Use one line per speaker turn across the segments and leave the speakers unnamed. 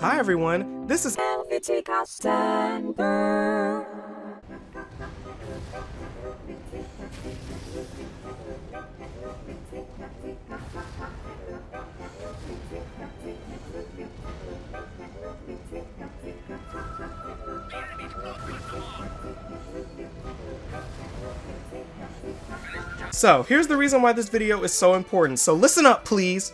Hi everyone, this is So, here's the reason why this video is so important, so listen up, please!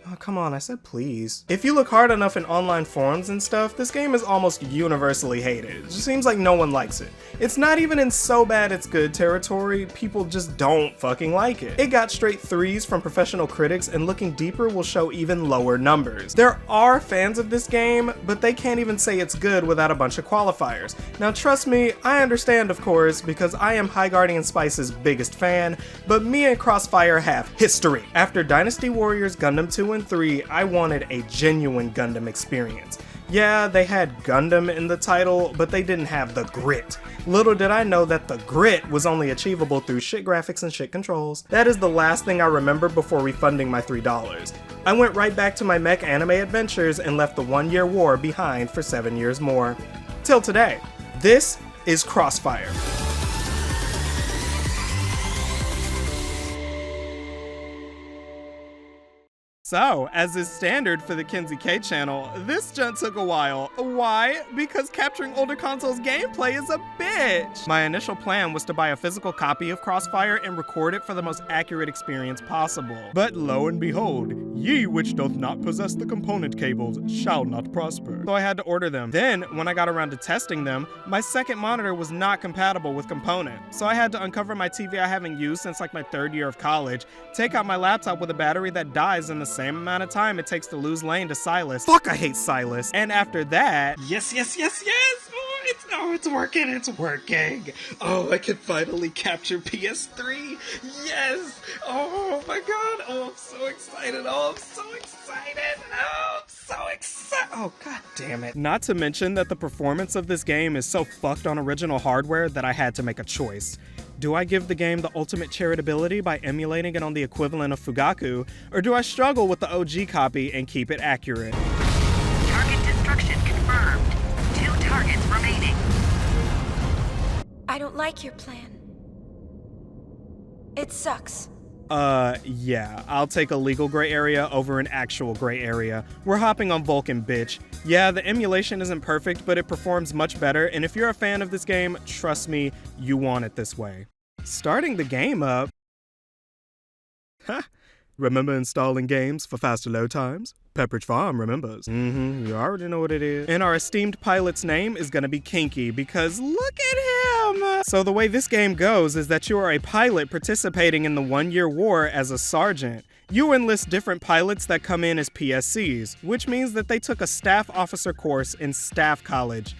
Oh, come on, I said please. If you look hard enough in online forums and stuff, this game is almost universally hated. It just seems like no one likes it. It's not even in so bad it's good territory, people just don't fucking like it. It got straight 3s from professional critics, and looking deeper will show even lower numbers. There are fans of this game, but they can't even say it's good without a bunch of qualifiers. Now trust me, I understand of course, because I am High Guardian Spice's biggest fan, but me and Crossfire have history. After Dynasty Warriors Gundam 2 and 3, I wanted a genuine Gundam experience. Yeah, they had Gundam in the title, but they didn't have the grit. Little did I know that the grit was only achievable through shit graphics and shit controls. That is the last thing I remember before refunding my $3. I went right back to my mech anime adventures and left the 1-year war behind for 7 years more. Till today. This is Crossfire. So, as is standard for the Kenzie K channel, this stunt took a while. Why? Because capturing older consoles gameplay is a bitch! My initial plan was to buy a physical copy of Crossfire and record it for the most accurate experience possible. But lo and behold, ye which doth not possess the component cables shall not prosper. So I had to order them. Then, when I got around to testing them, my second monitor was not compatible with component. So I had to uncover my TV I haven't used since like my 3rd year of college, take out my laptop with a battery that dies in the same amount of time it takes to lose lane to Silas. Fuck, I hate Silas. And after that, yes! Oh, it's working. Oh, I can finally capture PS3. Yes. Oh my god. Oh, I'm so excited. Oh, god damn it. Not to mention that the performance of this game is so fucked on original hardware that I had to make a choice. Do I give the game the ultimate charitability by emulating it on the equivalent of Fugaku, or do I struggle with the OG copy and keep it accurate?
Target destruction confirmed. 2 targets remaining.
I don't like your plan. It sucks.
Yeah, I'll take a legal gray area over an actual gray area. We're hopping on Vulcan, bitch. Yeah, the emulation isn't perfect, but it performs much better, and if you're a fan of this game, trust me, you want it this way. Starting the game up... Ha! Remember installing games for faster load times? Pepperidge Farm remembers. You already know what it is. And our esteemed pilot's name is gonna be Kinky, because look at him! So the way this game goes is that you are a pilot participating in the 1-year war as a sergeant. You enlist different pilots that come in as PSCs, which means that they took a staff officer course in staff college.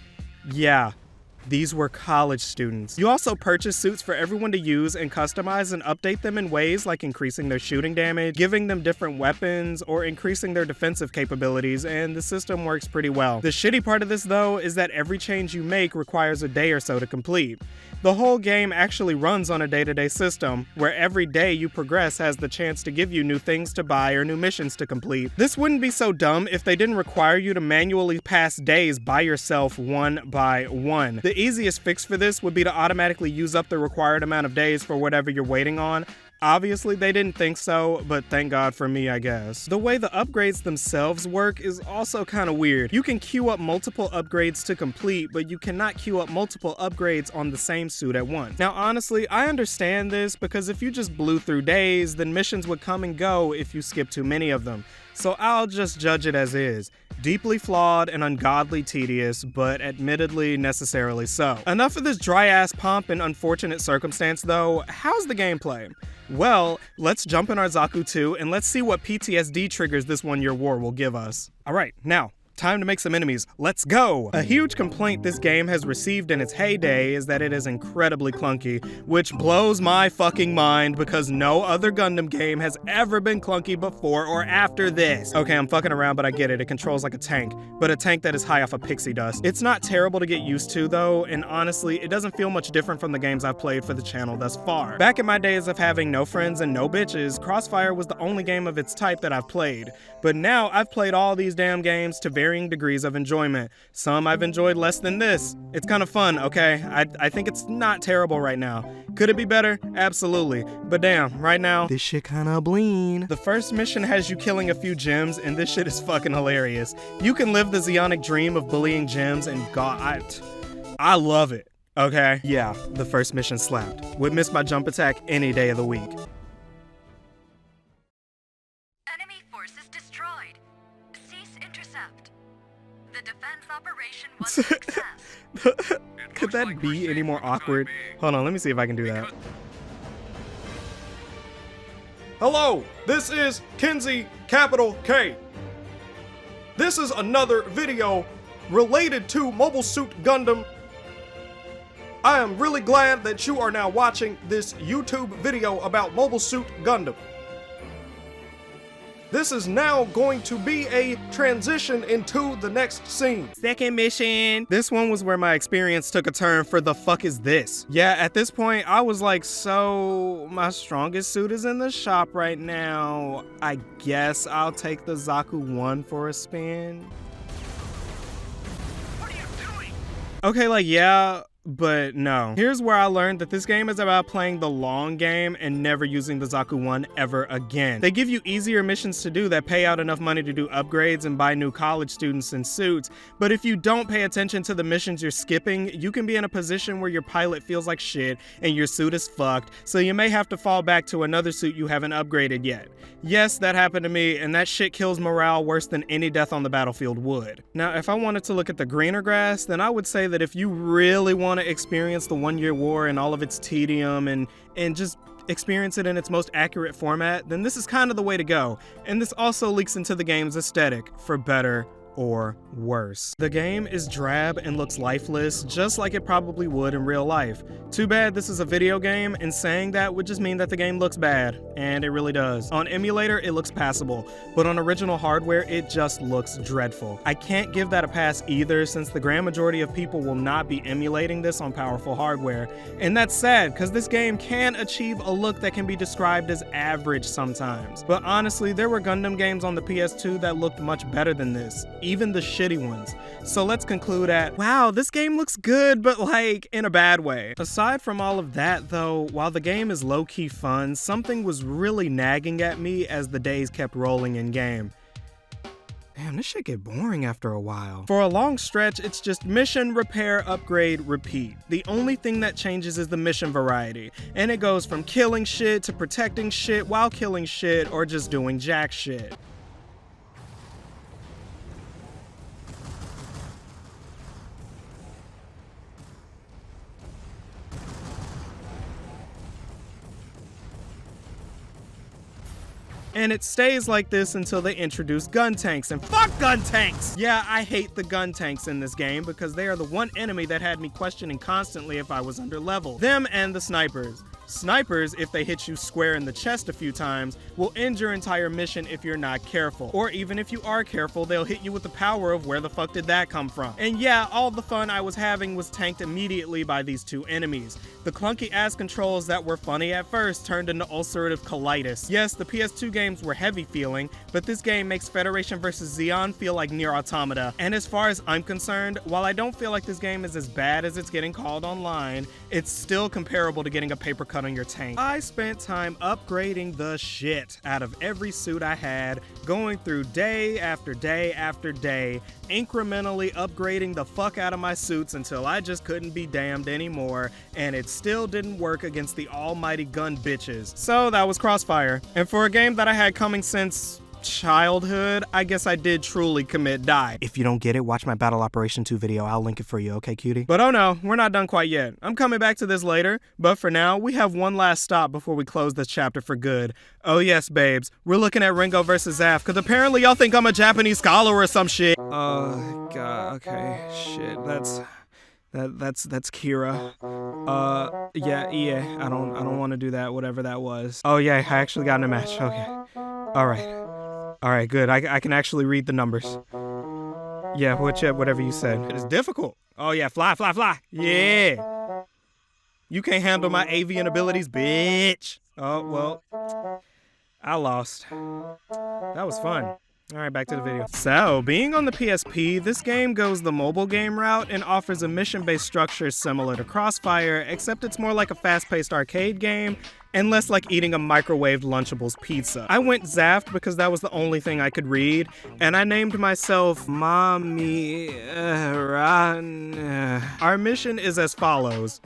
Yeah. These were college students. You also purchase suits for everyone to use and customize and update them in ways like increasing their shooting damage, giving them different weapons, or increasing their defensive capabilities, and the system works pretty well. The shitty part of this though is that every change you make requires a day or so to complete. The whole game actually runs on a day-to-day system, where every day you progress has the chance to give you new things to buy or new missions to complete. This wouldn't be so dumb if they didn't require you to manually pass days by yourself one by one. The easiest fix for this would be to automatically use up the required amount of days for whatever you're waiting on. Obviously, they didn't think so, but thank God for me, I guess. The way the upgrades themselves work is also kind of weird. You can queue up multiple upgrades to complete, but you cannot queue up multiple upgrades on the same suit at once. Now, honestly, I understand this because if you just blew through days, then missions would come and go if you skip too many of them. So I'll just judge it as is. Deeply flawed and ungodly tedious, but admittedly necessarily so. Enough of this dry-ass pomp and unfortunate circumstance though. How's the gameplay? Well, let's jump in our Zaku 2 and let's see what PTSD triggers this 1-year war will give us. Alright, now, time to make some enemies. Let's go! A huge complaint this game has received in its heyday is that it is incredibly clunky, which blows my fucking mind because no other Gundam game has ever been clunky before or after this. Okay, I'm fucking around, but I get it. It controls like a tank, but a tank that is high off of pixie dust. It's not terrible to get used to though, and honestly, it doesn't feel much different from the games I've played for the channel thus far. Back in my days of having no friends and no bitches, Crossfire was the only game of its type that I've played, but now I've played all these damn games to varying varying degrees of enjoyment. Some I've enjoyed less than this. It's kind of fun, okay? I think it's not terrible right now. Could it be better? Absolutely. But damn, right now, this shit kinda bleen. The first mission has you killing a few gems, and this shit is fucking hilarious. You can live the Xeonic dream of bullying gems, and God, I love it. Okay? Yeah, the first mission slapped. Would miss my jump attack any day of the week.
Enemy forces destroyed. Cease intercept. The defense operation was a success.
Could that be any more awkward? Hold on, let me see if I can do that. Hello, this is Kinsey, capital K. This is another video related to Mobile Suit Gundam. I am really glad that you are now watching this YouTube video about Mobile Suit Gundam. This is now going to be a transition into the next scene. Second mission. This one was where my experience took a turn for the fuck is this? Yeah, at this point, I was like, so my strongest suit is in the shop right now. I guess I'll take the Zaku 1 for a spin.
What are you doing?
Okay, like, yeah, but no. Here's where I learned that this game is about playing the long game and never using the Zaku 1 ever again. They give you easier missions to do that pay out enough money to do upgrades and buy new college students and suits, but if you don't pay attention to the missions you're skipping, you can be in a position where your pilot feels like shit and your suit is fucked, so you may have to fall back to another suit you haven't upgraded yet. Yes, that happened to me, and that shit kills morale worse than any death on the battlefield would. Now, if I wanted to look at the greener grass, then I would say that if you really want to experience the 1 Year War and all of its tedium and just experience it in its most accurate format, then this is kind of the way to go. And this also leaks into the game's aesthetic, for better or worse. The game is drab and looks lifeless, just like it probably would in real life. Too bad this is a video game, and saying that would just mean that the game looks bad, and it really does. On emulator, it looks passable, but on original hardware, it just looks dreadful. I can't give that a pass either, since the grand majority of people will not be emulating this on powerful hardware. And that's sad, because this game can achieve a look that can be described as average sometimes. But honestly, there were Gundam games on the PS2 that looked much better than this, even the shitty ones. So let's conclude at, wow, this game looks good, but like in a bad way. Aside from all of that though, while the game is low-key fun, something was really nagging at me as the days kept rolling in game. Damn, this shit get boring after a while. For a long stretch, it's just mission, repair, upgrade, repeat. The only thing that changes is the mission variety, and it goes from killing shit to protecting shit while killing shit or just doing jack shit. And it stays like this until they introduce gun tanks, and fuck gun tanks! Yeah, I hate the gun tanks in this game because they are the one enemy that had me questioning constantly if I was under level. Them and the snipers. Snipers, if they hit you square in the chest a few times, will end your entire mission if you're not careful. Or even if you are careful, they'll hit you with the power of where the fuck did that come from. And yeah, all the fun I was having was tanked immediately by these two enemies. The clunky ass controls that were funny at first turned into ulcerative colitis. Yes, the PS2 games were heavy feeling, but this game makes Federation vs. Zeon feel like Nier Automata. And as far as I'm concerned, while I don't feel like this game is as bad as it's getting called online, it's still comparable to getting a paper cut on your tank. I spent time upgrading the shit out of every suit I had, going through day after day after day, incrementally upgrading the fuck out of my suits until I just couldn't be damned anymore, and it still didn't work against the almighty gun bitches. So that was Crossfire. And for a game that I had coming since childhood, I guess I did truly commit die. If you don't get it, watch my Battle Operation 2 video. I'll link it for you, okay, cutie? But oh no, we're not done quite yet. I'm coming back to this later, but for now, we have one last stop before we close this chapter for good. Oh yes, babes, we're looking at Rengou versus ZAFT, because apparently y'all think I'm a Japanese scholar or some shit. Oh, God, okay, shit, that's Kira. Yeah, I don't want to do that, whatever that was. Oh yeah, I actually got in a match, okay. Alright, good. I can actually read the numbers. Yeah, whatever you said. It is difficult. Oh yeah, fly. Yeah. You can't handle my avian abilities, bitch. Oh, well. I lost. That was fun. Alright, back to the video. So, being on the PSP, this game goes the mobile game route and offers a mission-based structure similar to Crossfire, except it's more like a fast-paced arcade game and less like eating a microwaved Lunchables pizza. I went ZAFT because that was the only thing I could read, and I named myself Mommy Ran. Our mission is as follows.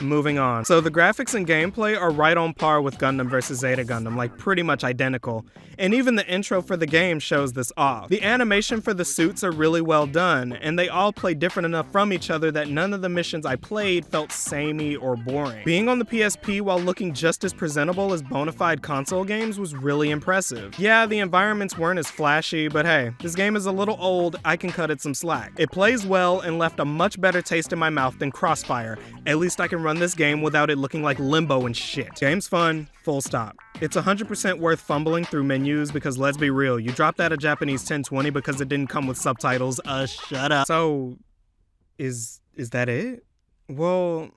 Moving on. So the graphics and gameplay are right on par with Gundam vs. Zeta Gundam, like pretty much identical. And even the intro for the game shows this off. The animation for the suits are really well done, and they all play different enough from each other that none of the missions I played felt samey or boring. Being on the PSP while looking just as presentable as bona fide console games was really impressive. Yeah, the environments weren't as flashy, but hey, this game is a little old, I can cut it some slack. It plays well and left a much better taste in my mouth than Crossfire. At least I can run this game without it looking like Limbo and shit. Game's fun, full stop. It's 100% worth fumbling through menus because let's be real, you dropped out of Japanese 1020 because it didn't come with subtitles, shut up. So, is that it? Well,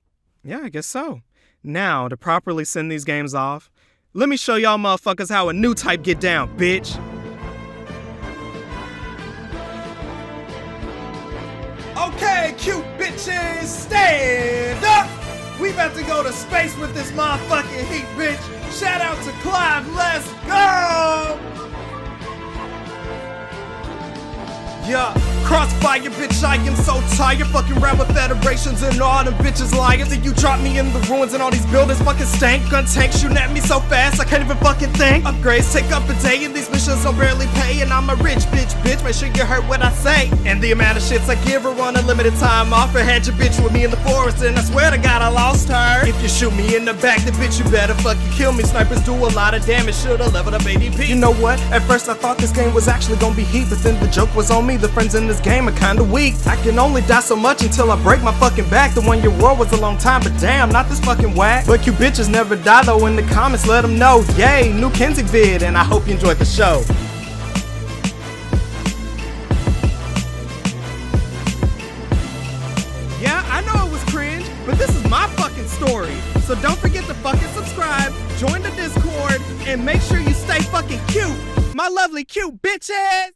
yeah, I guess so. Now, to properly send these games off, let me show y'all motherfuckers how a new type get down, bitch. Okay, cute bitches, stand up! We about to go to space with this motherfucking heat, bitch. Shout out to Clive, let's go! Yeah, Crossfire, bitch, I am so tired. Fucking rap with federations and all them bitches liars. And you drop me in the ruins and all these buildings fucking stank. Gun tanks shooting at me so fast I can't even fucking think. Upgrades take up a day and these missions don't barely pay. And I'm a rich bitch, make sure you heard what I say. And the amount of shits I give her on a limited time offer. Had your bitch with me in the forest and I swear to God I lost her. If you shoot me in the back, then bitch you better fucking kill me. Snipers do a lot of damage, should've leveled up ADP. You know what? At first I thought this game was actually gonna be heat, but then the joke was on me. The friends in this game are kinda weak. I can only die so much until I break my fucking back. The 1 year war was a long time, but damn, not this fucking whack. But you bitches never die though. In the comments let them know. Yay, new Kenzie vid, and I hope you enjoyed the show. Yeah, I know it was cringe, but this is my fucking story. So don't forget to fucking subscribe, join the Discord, and make sure you stay fucking cute. My lovely cute bitches!